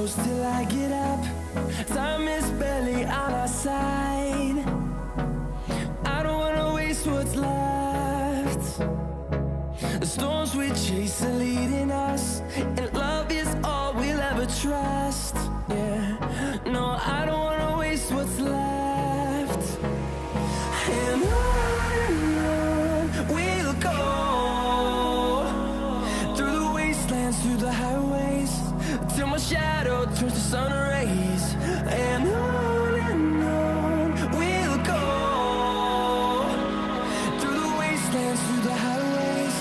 close till I get up. Time is barely on our side. I don't wanna waste what's left. The storms we chase are leading us, and love is all we'll ever trust. Yeah, no, I don't wanna waste what's left. And on we'll go, through the wastelands, through the highways, till my shadow turns to sun rays. And on we'll go, through the wastelands, through the highways,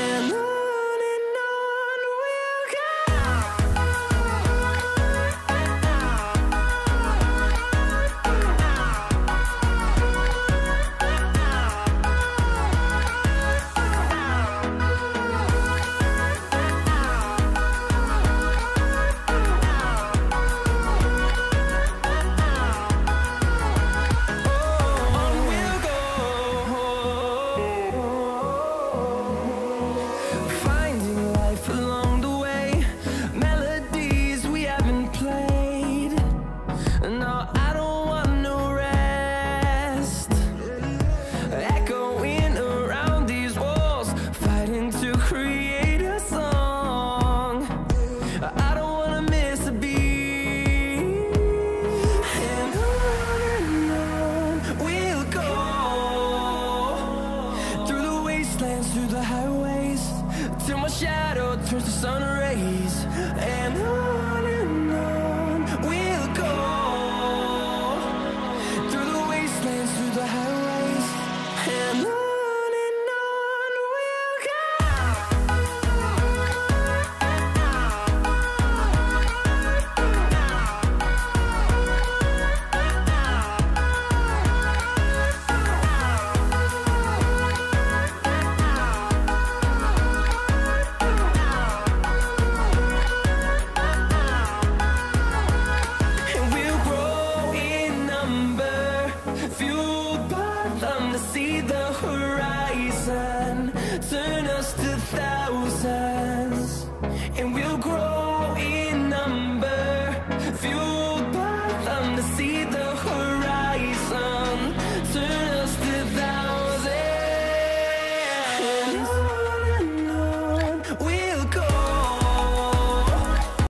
and on we'll go. No, I don't